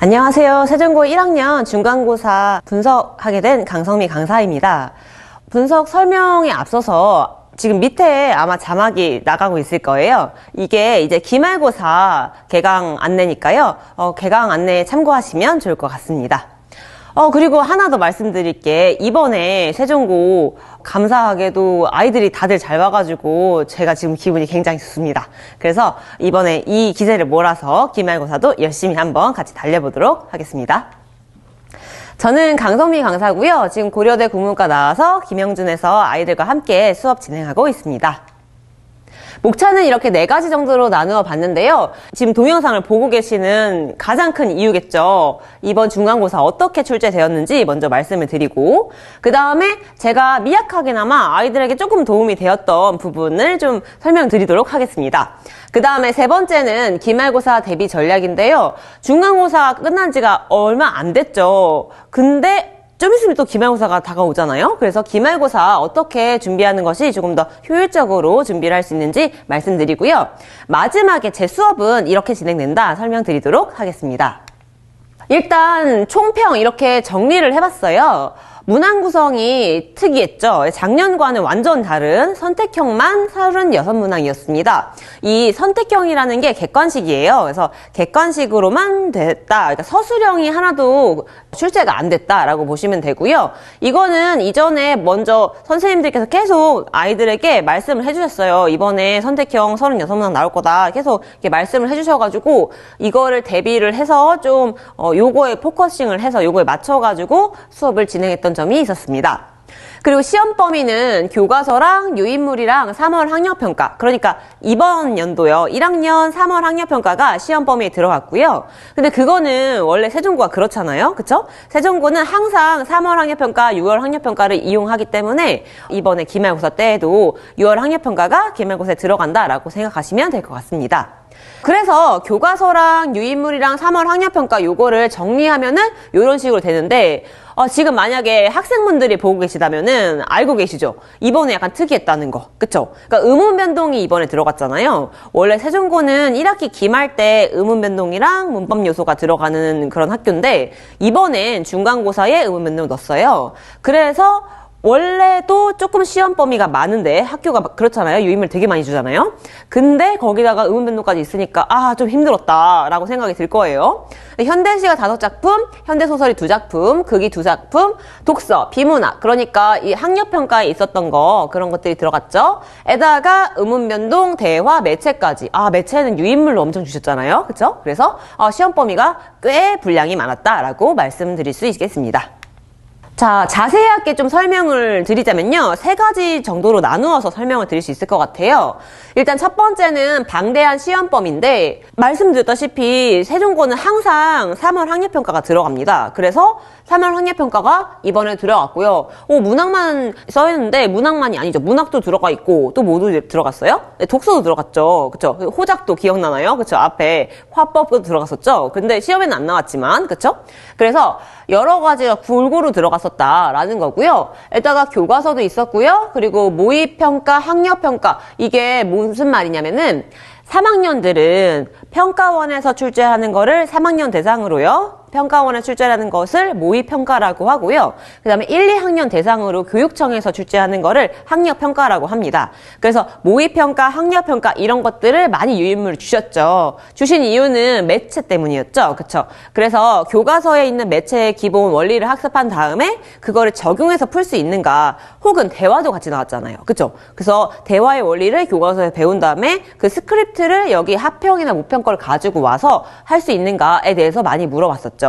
안녕하세요. 세종고 1학년 중간고사 분석하게 된 강성미 강사입니다. 분석 설명에 앞서서 지금 밑에 아마 자막이 나가고 있을 거예요. 이게 이제 기말고사 개강 안내니까요. 개강 안내에 참고하시면 좋을 것 같습니다. 그리고 하나 더 말씀드릴 게, 이번에 세종고 감사하게도 아이들이 다들 잘 와가지고 제가 지금 기분이 굉장히 좋습니다. 그래서 이번에 이 기세를 몰아서 기말고사도 열심히 한번 같이 달려보도록 하겠습니다. 저는 강성미 강사고요. 지금 고려대 국문과 나와서 김영준에서 아이들과 함께 수업 진행하고 있습니다. 목차는 이렇게 4가지 정도로 나누어 봤는데요. 지금 동영상을 보고 계시는 가장 큰 이유겠죠. 이번 중간고사 어떻게 출제되었는지 먼저 말씀을 드리고, 그 다음에 제가 미약하게나마 아이들에게 조금 도움이 되었던 부분을 좀 설명드리도록 하겠습니다. 그 다음에 3번째는 기말고사 대비 전략인데요. 중간고사 끝난 지가 얼마 안 됐죠. 근데 좀 있으면 또 기말고사가 다가오잖아요. 그래서 기말고사 어떻게 준비하는 것이 조금 더 효율적으로 준비를 할 수 있는지 말씀드리고요. 마지막에 제 수업은 이렇게 진행된다 설명드리도록 하겠습니다. 일단 총평 이렇게 정리를 해봤어요. 문항 구성이 특이했죠. 작년과는 완전 다른 선택형만 36문항이었습니다. 이 선택형이라는 게 객관식이에요. 그래서 객관식으로만 됐다. 그러니까 서술형이 하나도 출제가 안 됐다라고 보시면 되고요. 이거는 이전에 먼저 선생님들께서 계속 아이들에게 말씀을 해주셨어요. 이번에 선택형 36문항 나올 거다. 계속 이렇게 말씀을 해주셔가지고 이거를 대비를 해서 좀 요거에 포커싱을 해서 요거에 맞춰가지고 수업을 진행했던 점이 있었습니다. 그리고 시험 범위는 교과서랑 유인물이랑 3월 학력평가, 그러니까 이번 연도요 1학년 3월 학력평가가 시험 범위에 들어갔고요. 근데 그거는 원래 세종고가 그렇잖아요, 그쵸? 세종고는 항상 3월 학력평가, 6월 학력평가를 이용하기 때문에 이번에 기말고사 때에도 6월 학력평가가 기말고사에 들어간다라고 생각하시면 될 것 같습니다. 그래서 교과서랑 유인물이랑 3월 학력평가 요거를 정리하면은 요런 식으로 되는데, 지금 만약에 학생분들이 보고 계시다면은 알고 계시죠? 이번에 약간 특이했다는 거. 그쵸? 그러니까 의문변동이 이번에 들어갔잖아요. 원래 세종고는 1학기 기말 때 의문변동이랑 문법 요소가 들어가는 그런 학교인데, 이번엔 중간고사에 의문변동을 넣었어요. 그래서 원래도 조금 시험 범위가 많은데, 학교가 그렇잖아요. 유인물 되게 많이 주잖아요. 근데 거기다가 의문변동까지 있으니까 좀 힘들었다 라고 생각이 들 거예요. 현대시가 5작품, 현대소설이 2작품, 극이 2작품, 독서, 비문학, 그러니까 이 학력평가에 있었던 거, 그런 것들이 들어갔죠. 에다가 의문변동, 대화, 매체까지. 매체는 유인물로 엄청 주셨잖아요. 그쵸? 그래서 시험 범위가 꽤 분량이 많았다라고 말씀드릴 수 있겠습니다. 자, 자세하게 좀 설명을 드리자면요. 3가지 정도로 나누어서 설명을 드릴 수 있을 것 같아요. 일단 첫 번째는 방대한 시험범위인데, 말씀드렸다시피 세종고는 항상 3월 학력평가가 들어갑니다. 그래서 3월 학력평가가 이번에 들어갔고요. 문학만 써있는데 문학만이 아니죠. 문학도 들어가 있고 또 모두 들어갔어요? 네, 독서도 들어갔죠. 그쵸? 호작도 기억나나요? 그쵸? 앞에 화법도 들어갔었죠. 근데 시험에는 안 나왔지만, 그쵸? 그래서 여러 가지가 골고루 들어갔었다라는 거고요. 에다가 교과서도 있었고요. 그리고 모의평가, 학력평가, 이게 무슨 말이냐면은 3학년들은 평가원에서 출제하는 거를 3학년 대상으로요, 평가원에 출제하는 것을 모의평가라고 하고요. 그 다음에 1, 2학년 대상으로 교육청에서 출제하는 거를 학력평가라고 합니다. 그래서 모의평가, 학력평가 이런 것들을 많이 유인물을 주셨죠. 주신 이유는 매체 때문이었죠. 그쵸? 그래서 교과서에 있는 매체의 기본 원리를 학습한 다음에 그거를 적용해서 풀 수 있는가, 혹은 대화도 같이 나왔잖아요. 그쵸? 그래서 대화의 원리를 교과서에 배운 다음에 그 스크립트를 여기 합평이나 모평 걸 가지고 와서 할 수 있는가에 대해서 많이 물어봤었죠.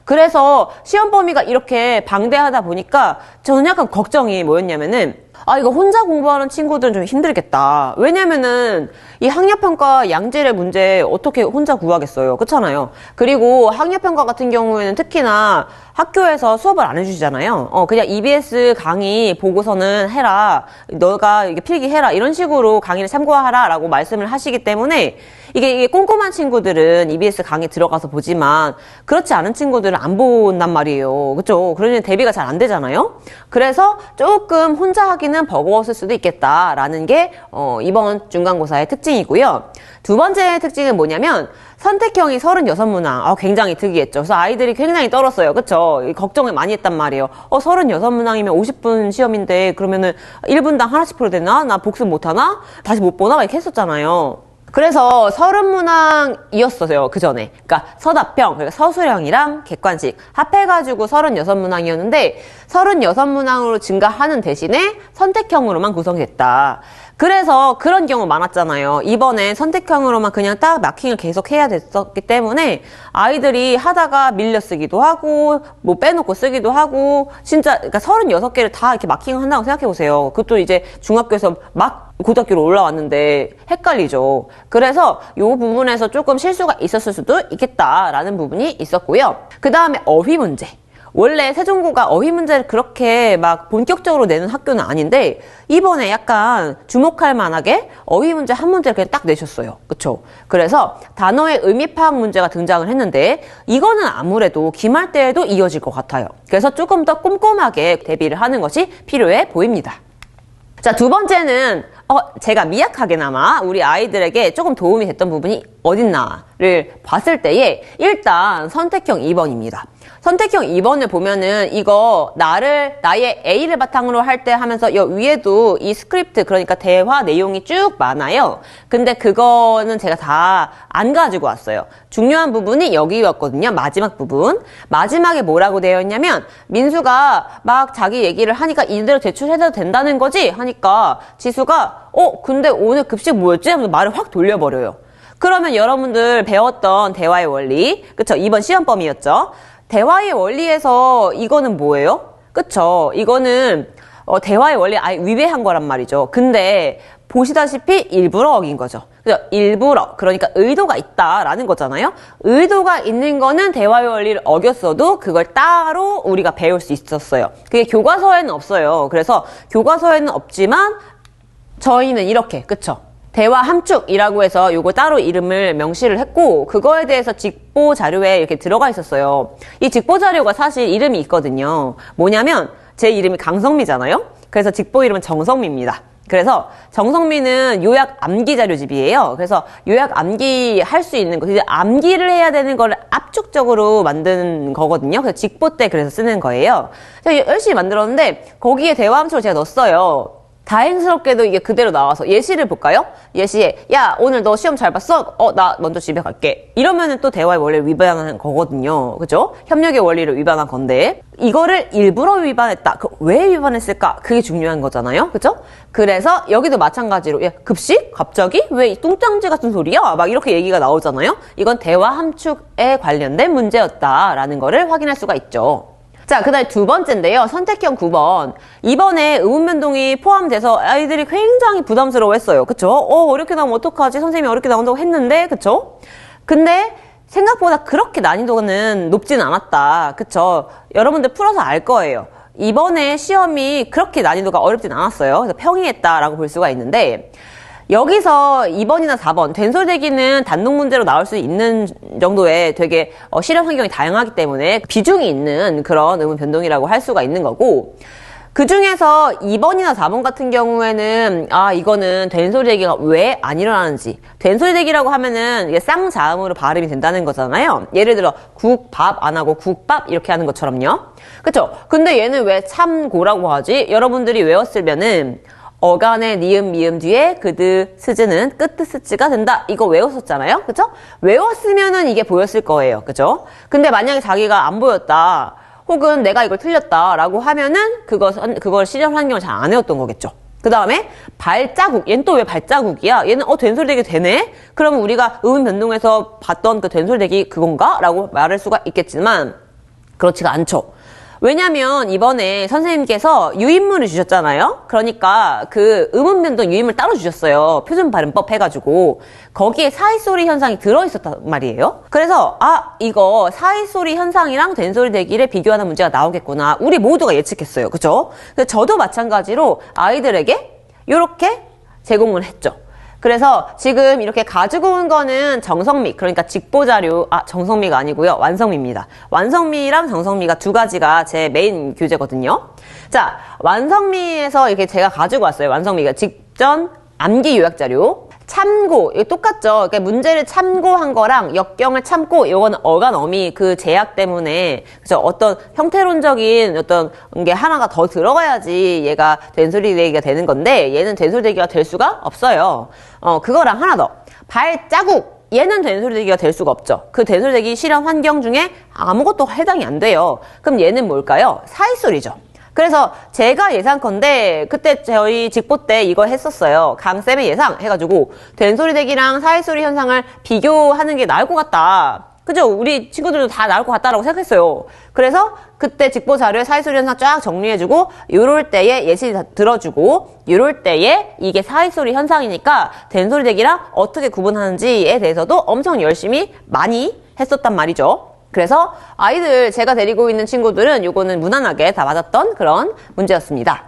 그래서 시험 범위가 이렇게 방대하다 보니까 저는 약간 걱정이 뭐였냐면은, 이거 혼자 공부하는 친구들은 좀 힘들겠다. 왜냐면은 이 학력평가 양질의 문제 어떻게 혼자 구하겠어요. 그렇잖아요. 그리고 학력평가 같은 경우에는 특히나 학교에서 수업을 안 해주시잖아요. 그냥 EBS 강의 보고서는 해라. 너가 이게 필기해라. 이런 식으로 강의를 참고하라 라고 말씀을 하시기 때문에 이게 꼼꼼한 친구들은 EBS 강의 들어가서 보지만 그렇지 않은 친구들은 안 본단 말이에요. 그쵸? 그러니 대비가 잘 안 되잖아요. 그래서 조금 혼자 하기는 하기는 버거웠을 수도 있겠다라는 게 이번 중간고사의 특징이고요. 두 번째 특징은 뭐냐면 선택형이 36문항. 굉장히 특이했죠. 그래서 아이들이 굉장히 떨었어요. 그쵸? 걱정을 많이 했단 말이에요. 36문항이면 50분 시험인데 그러면은 1분당 하나씩 풀어야 되나? 나 복습 못하나? 다시 못 보나? 막 이렇게 했었잖아요. 그래서 30문항이었어요, 그 전에. 그러니까 서답형, 그러니까 서술형이랑 객관식 합해가지고 36문항이었는데 36문항으로 증가하는 대신에 선택형으로만 구성됐다. 그래서 그런 경우 많았잖아요. 이번에 선택형으로만 그냥 딱 마킹을 계속 해야 됐었기 때문에 아이들이 하다가 밀려 쓰기도 하고 뭐 빼놓고 쓰기도 하고 진짜 그러니까 36개를 다 이렇게 마킹을 한다고 생각해보세요. 그것도 이제 중학교에서 막 고등학교로 올라왔는데 헷갈리죠. 그래서 이 부분에서 조금 실수가 있었을 수도 있겠다라는 부분이 있었고요. 그 다음에 어휘 문제. 원래 세종고가 어휘 문제를 그렇게 막 본격적으로 내는 학교는 아닌데 이번에 약간 주목할 만하게 어휘 문제 한 문제를 그냥 딱 내셨어요. 그쵸? 그래서 단어의 의미 파악 문제가 등장을 했는데 이거는 아무래도 기말 때에도 이어질 것 같아요. 그래서 조금 더 꼼꼼하게 대비를 하는 것이 필요해 보입니다. 자, 두 번째는 제가 미약하게나마 우리 아이들에게 조금 도움이 됐던 부분이 어딨나를 봤을 때에 일단 선택형 2번입니다. 선택형 2번을 보면은 이거 나의 A를 바탕으로 할 때 하면서 여 위에도 이 스크립트 그러니까 대화 내용이 쭉 많아요. 근데 그거는 제가 다 안 가지고 왔어요. 중요한 부분이 여기였거든요. 마지막 부분. 마지막에 뭐라고 되어 있냐면 민수가 막 자기 얘기를 하니까 이대로 제출해도 된다는 거지? 하니까 지수가 근데 오늘 급식 뭐였지? 하면서 말을 확 돌려버려요. 그러면 여러분들 배웠던 대화의 원리, 그쵸? 이번 시험범위였죠? 대화의 원리에서 이거는 뭐예요? 그쵸? 이거는 대화의 원리 아예 위배한 거란 말이죠. 근데 보시다시피 일부러 어긴 거죠. 그죠? 일부러. 그러니까 의도가 있다라는 거잖아요. 의도가 있는 거는 대화의 원리를 어겼어도 그걸 따로 우리가 배울 수 있었어요. 그게 교과서에는 없어요. 그래서 교과서에는 없지만 저희는 이렇게, 그쵸? 대화 함축이라고 해서 요거 따로 이름을 명시를 했고 그거에 대해서 직보 자료에 이렇게 들어가 있었어요. 이 직보 자료가 사실 이름이 있거든요. 뭐냐면 제 이름이 강성미잖아요. 그래서 직보 이름은 정성미입니다. 그래서 정성미는 요약 암기 자료집이에요. 그래서 요약 암기 할 수 있는 거, 이제 암기를 해야 되는 거를 압축적으로 만든 거거든요. 그래서 직보 때 그래서 쓰는 거예요. 제가 열심히 만들었는데 거기에 대화 함축을 제가 넣었어요. 다행스럽게도 이게 그대로 나와서 예시를 볼까요? 예시에 야 오늘 너 시험 잘 봤어? 나 먼저 집에 갈게. 이러면은 또 대화의 원리를 위반한 거거든요. 그죠? 협력의 원리를 위반한 건데 이거를 일부러 위반했다. 왜 위반했을까? 그게 중요한 거잖아요. 그죠? 그래서 여기도 마찬가지로 급식? 갑자기? 왜 이 뚱짱지 같은 소리야? 막 이렇게 얘기가 나오잖아요. 이건 대화 함축에 관련된 문제였다라는 거를 확인할 수가 있죠. 자, 그 다음에 두 번째인데요. 선택형 9번. 이번에 의문변동이 포함돼서 아이들이 굉장히 부담스러워 했어요. 그쵸? 어렵게 나오면 어떡하지? 선생님이 어렵게 나온다고 했는데, 그쵸? 근데 생각보다 그렇게 난이도는 높진 않았다. 그쵸? 여러분들 풀어서 알 거예요. 이번에 시험이 그렇게 난이도가 어렵진 않았어요. 그래서 평이했다라고 볼 수가 있는데, 여기서 2번이나 4번 된솔대기는 단독 문제로 나올 수 있는 정도의 되게 실현 환경이 다양하기 때문에 비중이 있는 그런 의문 변동이라고 할 수가 있는 거고 그 중에서 2번이나 4번 같은 경우에는 이거는 된소리대기가 왜 안 일어나는지 된소리대기라고 하면은 이게 쌍자음으로 발음이 된다는 거잖아요. 예를 들어 국밥 안 하고 국밥 이렇게 하는 것처럼요. 그쵸? 근데 얘는 왜 참고라고 하지? 여러분들이 외웠으면은 어간의 니은 미음 뒤에 그드 스즈는 끝드 스즈가 된다. 이거 외웠었잖아요. 그쵸? 외웠으면은 이게 보였을 거예요. 그쵸? 근데 만약에 자기가 안 보였다. 혹은 내가 이걸 틀렸다라고 하면은 그걸 실현 환경을 잘 안 해왔던 거겠죠. 그 다음에 발자국. 얘는 또 왜 발자국이야? 얘는 된소리대기 되네? 그러면 우리가 의문 변동에서 봤던 그 된소리대기 그건가? 라고 말할 수가 있겠지만 그렇지가 않죠. 왜냐면 이번에 선생님께서 유인물을 주셨잖아요. 그러니까 그 의문변동 유인물 따로 주셨어요. 표준발음법 해가지고 거기에 사이소리 현상이 들어있었단 말이에요. 그래서 이거 사이소리 현상이랑 된소리 대기를 비교하는 문제가 나오겠구나. 우리 모두가 예측했어요. 그죠? 저도 마찬가지로 아이들에게 이렇게 제공을 했죠. 그래서 지금 이렇게 가지고 온 거는 정성미, 그러니까 직보자료, 정성미가 아니고요. 완성미입니다. 완성미랑 정성미가 두 가지가 제 메인 교재거든요. 자, 완성미에서 이렇게 제가 가지고 왔어요. 완성미가 직전 암기 요약자료. 참고, 이거 똑같죠? 그러니까 문제를 참고한 거랑 역경을 참고, 이거는 어간 어미 그 제약 때문에, 그죠? 어떤 형태론적인 어떤 게 하나가 더 들어가야지 얘가 된소리대기가 되는 건데, 얘는 된소리대기가 될 수가 없어요. 그거랑 하나 더. 발자국! 얘는 된소리대기가 될 수가 없죠. 그 된소리대기 실현 환경 중에 아무것도 해당이 안 돼요. 그럼 얘는 뭘까요? 사이소리죠. 그래서 제가 예상컨대 그때 저희 직보 때 이거 했었어요. 강쌤의 예상 해가지고 된소리대기랑 사이소리 현상을 비교하는 게 나을 것 같다. 그죠? 우리 친구들도 다 나올 것 같다라고 생각했어요. 그래서 그때 직보 자료에 사이소리 현상 쫙 정리해주고 요럴 때에 예시 들어주고 요럴 때에 이게 사이소리 현상이니까 된소리대기랑 어떻게 구분하는지에 대해서도 엄청 열심히 많이 했었단 말이죠. 그래서 아이들 제가 데리고 있는 친구들은 요거는 무난하게 다 맞았던 그런 문제였습니다.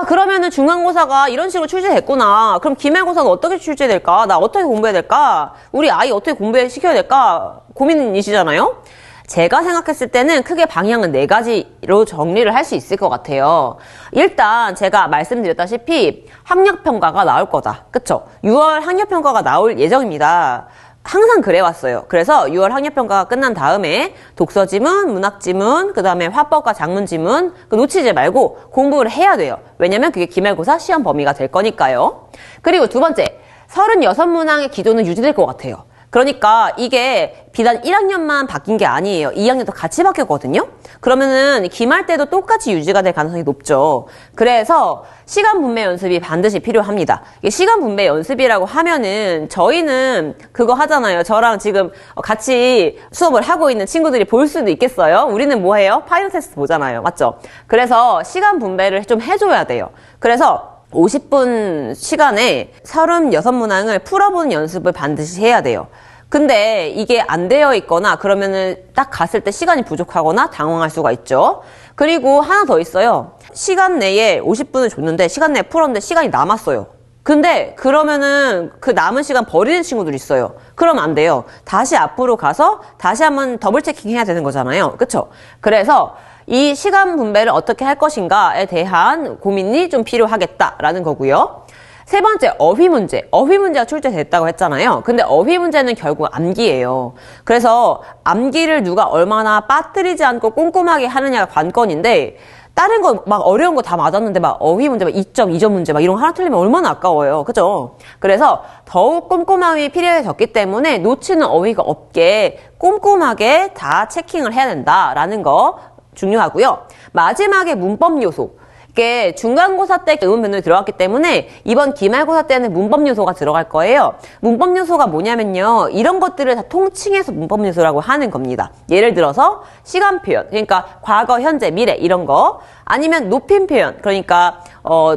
그러면은 중간고사가 이런 식으로 출제됐구나. 그럼 기말고사는 어떻게 출제될까? 나 어떻게 공부해야 될까? 우리 아이 어떻게 공부시켜야 될까? 고민이시잖아요? 제가 생각했을 때는 크게 방향은 4가지로 정리를 할 수 있을 것 같아요. 일단 제가 말씀드렸다시피 학력평가가 나올 거다. 그쵸? 6월 학력평가가 나올 예정입니다. 항상 그래왔어요. 그래서 6월 학력평가가 끝난 다음에 독서지문, 문학지문, 그 다음에 화법과 작문지문 놓치지 말고 공부를 해야 돼요. 왜냐면 그게 기말고사 시험 범위가 될 거니까요. 그리고 두 번째, 36문항의 기조는 유지될 것 같아요. 그러니까 이게 비단 1학년만 바뀐 게 아니에요. 2학년도 같이 바뀌었거든요. 그러면은 기말 때도 똑같이 유지가 될 가능성이 높죠. 그래서 시간 분배 연습이 반드시 필요합니다. 시간 분배 연습이라고 하면은 저희는 그거 하잖아요. 저랑 지금 같이 수업을 하고 있는 친구들이 볼 수도 있겠어요. 우리는 뭐 해요? 파이널 테스트 보잖아요. 맞죠? 그래서 시간 분배를 좀 해줘야 돼요. 그래서 50분 시간에 36문항을 풀어보는 연습을 반드시 해야 돼요. 근데 이게 안 되어 있거나 그러면은 딱 갔을 때 시간이 부족하거나 당황할 수가 있죠. 그리고 하나 더 있어요. 시간 내에 50분을 줬는데 시간 내에 풀었는데 시간이 남았어요. 근데 그러면은 그 남은 시간 버리는 친구들이 있어요. 그러면 안 돼요. 다시 앞으로 가서 다시 한번 더블 체킹 해야 되는 거잖아요. 그쵸? 그래서 이 시간 분배를 어떻게 할 것인가에 대한 고민이 좀 필요하겠다라는 거고요. 세 번째, 어휘 문제. 어휘 문제가 출제됐다고 했잖아요. 근데 어휘 문제는 결국 암기예요. 그래서 암기를 누가 얼마나 빠뜨리지 않고 꼼꼼하게 하느냐가 관건인데 다른 거 막 어려운 거 다 맞았는데 막 어휘 문제 막 2점, 2점 문제 막 이런 거 하나 틀리면 얼마나 아까워요. 그죠? 그래서 더욱 꼼꼼함이 필요해졌기 때문에 놓치는 어휘가 없게 꼼꼼하게 다 체킹을 해야 된다라는 거 중요하고요. 마지막에 문법 요소. 이게 중간고사 때 의문변동이 들어갔기 때문에 이번 기말고사 때는 문법 요소가 들어갈 거예요. 문법 요소가 뭐냐면요. 이런 것들을 다 통칭해서 문법 요소라고 하는 겁니다. 예를 들어서 시간 표현, 그러니까 과거, 현재, 미래 이런 거. 아니면 높임 표현, 그러니까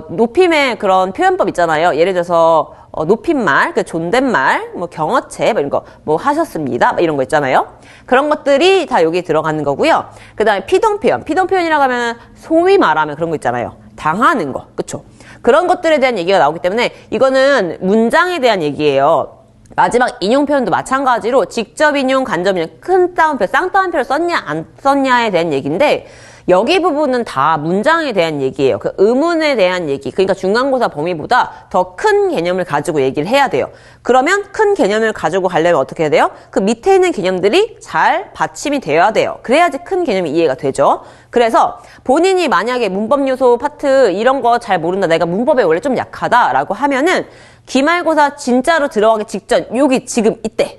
높임의 그런 표현법 있잖아요. 예를 들어서 높임말, 그 존댓말, 뭐 경어체, 뭐 이런 거, 뭐 하셨습니다, 뭐 이런 거 있잖아요. 그런 것들이 다 여기 들어가는 거고요. 그 다음에 피동표현, 피동표현이라고 하면 소위 말하면 그런 거 있잖아요. 당하는 거, 그쵸? 그런 것들에 대한 얘기가 나오기 때문에 이거는 문장에 대한 얘기예요. 마지막 인용 표현도 마찬가지로 직접 인용, 간접 인용, 큰 따옴표, 쌍따옴표를 썼냐 안 썼냐에 대한 얘기인데 여기 부분은 다 문장에 대한 얘기예요. 그 의문에 대한 얘기. 그러니까 중간고사 범위보다 더 큰 개념을 가지고 얘기를 해야 돼요. 그러면 큰 개념을 가지고 가려면 어떻게 해야 돼요? 그 밑에 있는 개념들이 잘 받침이 되어야 돼요. 그래야지 큰 개념이 이해가 되죠. 그래서 본인이 만약에 문법 요소 파트 이런 거 잘 모른다. 내가 문법에 원래 좀 약하다라고 하면은 기말고사 진짜로 들어가기 직전 여기 지금 이때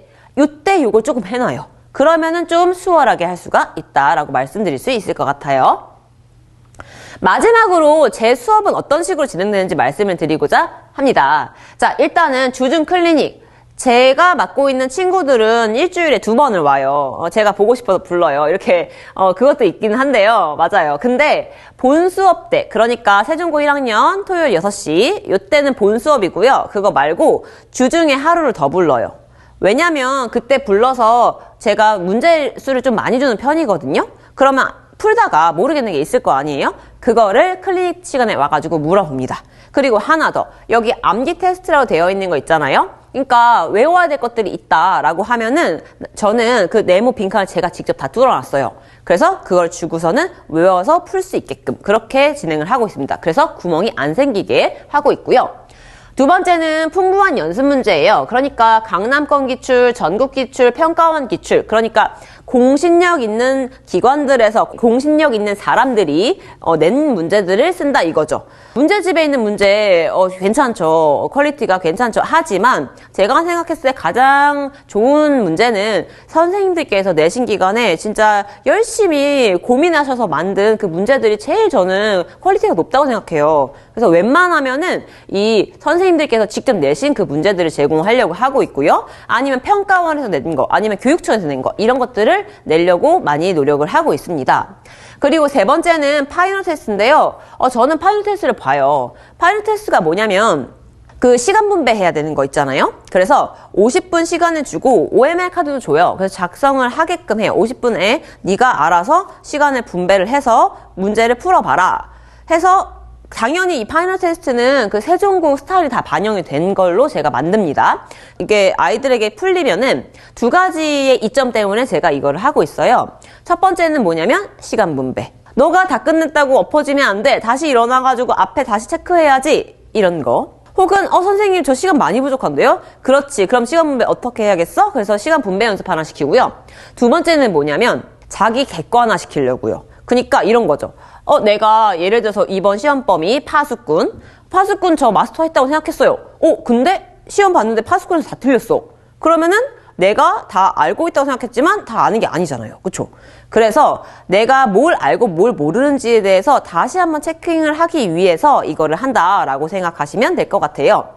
요걸 조금 해놔요. 그러면은 좀 수월하게 할 수가 있다라고 말씀드릴 수 있을 것 같아요. 마지막으로 제 수업은 어떤 식으로 진행되는지 말씀을 드리고자 합니다. 자, 일단은 주중 클리닉. 제가 맡고 있는 친구들은 일주일에 2번을 와요. 제가 보고 싶어서 불러요. 이렇게 그것도 있긴 한데요. 맞아요. 근데 본 수업 때, 그러니까 세중고 1학년 토요일 6시 요때는 본 수업이고요. 그거 말고 주중에 하루를 더 불러요. 왜냐면 그때 불러서 제가 문제수를 좀 많이 주는 편이거든요. 그러면 풀다가 모르겠는 게 있을 거 아니에요? 그거를 클리닉 시간에 와가지고 물어봅니다. 그리고 하나 더. 여기 암기 테스트라고 되어 있는 거 있잖아요. 그러니까 외워야 될 것들이 있다라고 하면은 저는 그 네모 빈칸을 제가 직접 다 뚫어놨어요. 그래서 그걸 주고서는 외워서 풀 수 있게끔 그렇게 진행을 하고 있습니다. 그래서 구멍이 안 생기게 하고 있고요. 두 번째는 풍부한 연습 문제예요. 그러니까 강남권 기출, 전국 기출, 평가원 기출. 그러니까 공신력 있는 기관들에서 공신력 있는 사람들이 낸 문제들을 쓴다 이거죠. 문제집에 있는 문제 괜찮죠. 퀄리티가 괜찮죠. 하지만 제가 생각했을 때 가장 좋은 문제는 선생님들께서 내신 기간에 진짜 열심히 고민하셔서 만든 그 문제들이 제일 저는 퀄리티가 높다고 생각해요. 그래서 웬만하면은 이 선생님들께서 직접 내신 그 문제들을 제공하려고 하고 있고요. 아니면 평가원에서 낸 거, 아니면 교육청에서 낸 거, 이런 것들을 내려고 많이 노력을 하고 있습니다. 그리고 세 번째는 파이널 테스트인데요. 저는 파이널 테스트를 봐요. 파이널 테스트가 뭐냐면 그 시간 분배해야 되는 거 있잖아요. 그래서 50분 시간을 주고 OMR 카드도 줘요. 그래서 작성을 하게끔 해요. 50분에 네가 알아서 시간을 분배를 해서 문제를 풀어봐라 해서 당연히 이 파이널 테스트는 그 세종고 스타일이 다 반영이 된 걸로 제가 만듭니다. 이게 아이들에게 풀리면은 두 가지의 이점 때문에 제가 이거를 하고 있어요. 첫 번째는 뭐냐면 시간 분배. 너가 다 끝냈다고 엎어지면 안 돼. 다시 일어나가지고 앞에 다시 체크해야지. 이런 거. 혹은 선생님 저 시간 많이 부족한데요? 그렇지. 그럼 시간 분배 어떻게 해야겠어? 그래서 시간 분배 연습 하나 시키고요. 두 번째는 뭐냐면 자기 객관화 시키려고요. 그러니까 이런 거죠. 내가 예를 들어서 이번 시험 범위 파수꾼 저 마스터했다고 생각했어요. 근데 시험 봤는데 파수꾼에서 다 틀렸어. 그러면은 내가 다 알고 있다고 생각했지만 다 아는 게 아니잖아요. 그쵸? 그래서 내가 뭘 알고 뭘 모르는지에 대해서 다시 한번 체킹을 하기 위해서 이거를 한다라고 생각하시면 될 것 같아요.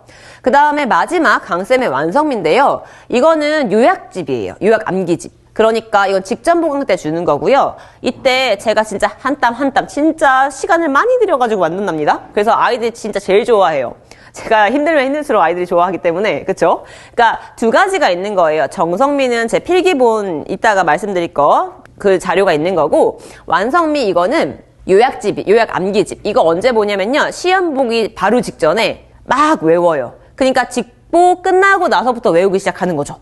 그 다음에 마지막 강쌤의 완성미인데요. 이거는 요약집이에요. 요약 암기집. 그러니까 이건 직전 보강 때 주는 거고요. 이때 제가 진짜 한 땀 한 땀 진짜 시간을 많이 들여가지고 만든답니다. 그래서 아이들이 진짜 제일 좋아해요. 제가 힘들면 힘들수록 아이들이 좋아하기 때문에. 그쵸? 그러니까 두 가지가 있는 거예요. 정성미는 제 필기본 이따가 말씀드릴 거 그 자료가 있는 거고, 완성미 이거는 요약집, 요약 암기집. 이거 언제 보냐면요. 시험 보기 바로 직전에 막 외워요. 그러니까 직보 끝나고 나서부터 외우기 시작하는 거죠.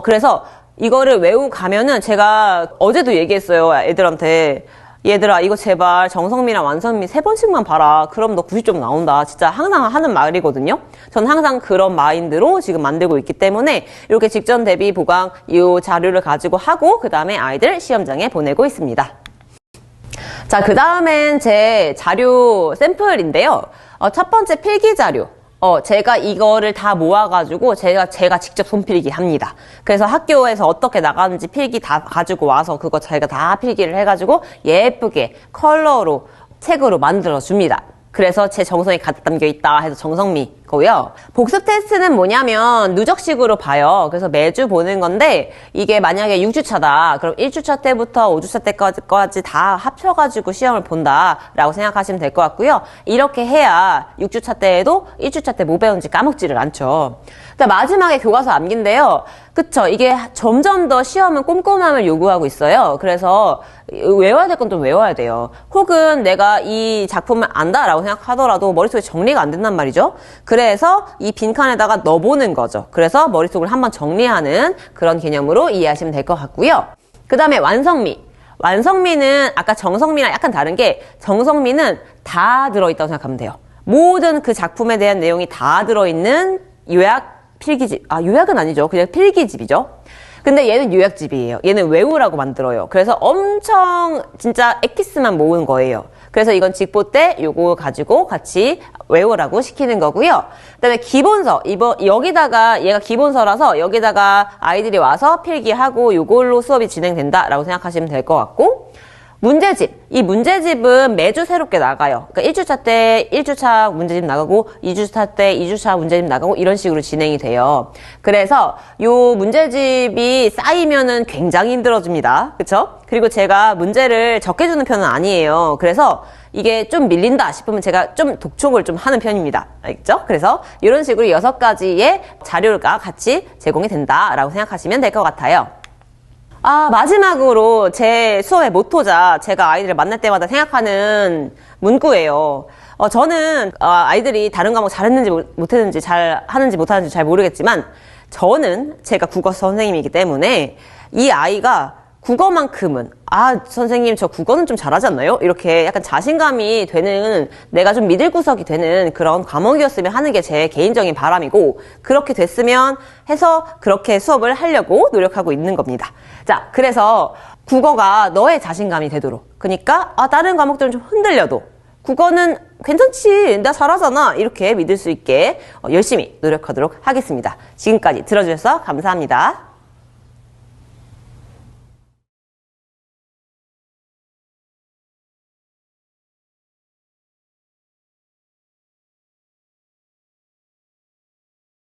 그래서 이거를 외우고 가면은 제가 어제도 얘기했어요. 애들한테. 얘들아 이거 제발 정성미랑 완성미 3번씩만 봐라. 그럼 너 90점 나온다. 진짜 항상 하는 말이거든요. 전 항상 그런 마인드로 지금 만들고 있기 때문에 이렇게 직전 대비 보강 이 자료를 가지고 하고 그 다음에 아이들 시험장에 보내고 있습니다. 자, 그 다음엔 제 자료 샘플인데요. 첫 번째 필기 자료. 제가 이거를 다 모아가지고 제가 직접 손필기 합니다. 그래서 학교에서 어떻게 나가는지 필기 다 가지고 와서 그거 제가 다 필기를 해가지고 예쁘게 컬러로 책으로 만들어 줍니다. 그래서 제 정성이 가득 담겨 있다 해서 정성미고요. 복습 테스트는 뭐냐면 누적식으로 봐요. 그래서 매주 보는 건데 이게 만약에 6주차다. 그럼 1주차 때부터 5주차 때까지 다 합쳐가지고 시험을 본다라고 생각하시면 될 것 같고요. 이렇게 해야 6주차 때에도 1주차 때 뭐 배운지 까먹지를 않죠. 그러니까 마지막에 교과서 암기인데요. 그쵸? 이게 점점 더 시험은 꼼꼼함을 요구하고 있어요. 그래서 외워야 될 건 좀 외워야 돼요. 혹은 내가 이 작품을 안다라고 생각하더라도 머릿속에 정리가 안 된단 말이죠. 그래서 이 빈칸에다가 넣어보는 거죠. 그래서 머릿속을 한번 정리하는 그런 개념으로 이해하시면 될 것 같고요. 그 다음에 완성미. 완성미는 아까 정성미랑 약간 다른 게 정성미는 다 들어있다고 생각하면 돼요. 모든 그 작품에 대한 내용이 다 들어있는 요약 필기집. 요약은 아니죠. 그냥 필기집이죠. 근데 얘는 요약집이에요. 얘는 외우라고 만들어요. 그래서 엄청 진짜 엑기스만 모은 거예요. 그래서 이건 직보 때 요거 가지고 같이 외우라고 시키는 거고요. 그다음에 기본서. 여기다가 얘가 기본서라서 여기다가 아이들이 와서 필기하고 요걸로 수업이 진행된다라고 생각하시면 될 것 같고, 문제집. 이 문제집은 매주 새롭게 나가요. 그러니까 1주차 때 1주차 문제집 나가고 2주차 때 2주차 문제집 나가고 이런 식으로 진행이 돼요. 그래서 요 문제집이 쌓이면은 굉장히 힘들어집니다. 그쵸? 그리고 제가 문제를 적게 주는 편은 아니에요. 그래서 이게 좀 밀린다 싶으면 제가 좀 독촉을 좀 하는 편입니다. 알겠죠? 그래서 이런 식으로 6가지의 자료가 같이 제공이 된다라고 생각하시면 될 것 같아요. 마지막으로 제 수업의 모토자, 제가 아이들을 만날 때마다 생각하는 문구예요. 저는 아이들이 다른 과목 잘했는지 못했는지 잘 하는지 못하는지 잘 모르겠지만 저는 제가 국어 선생님이기 때문에 이 아이가 국어만큼은 선생님 저 국어는 좀 잘하지 않나요? 이렇게 약간 자신감이 되는, 내가 좀 믿을 구석이 되는 그런 과목이었으면 하는 게 제 개인적인 바람이고, 그렇게 됐으면 해서 그렇게 수업을 하려고 노력하고 있는 겁니다. 자, 그래서 국어가 너의 자신감이 되도록, 그러니까 다른 과목들은 좀 흔들려도 국어는 괜찮지, 나 잘하잖아, 이렇게 믿을 수 있게 열심히 노력하도록 하겠습니다. 지금까지 들어주셔서 감사합니다.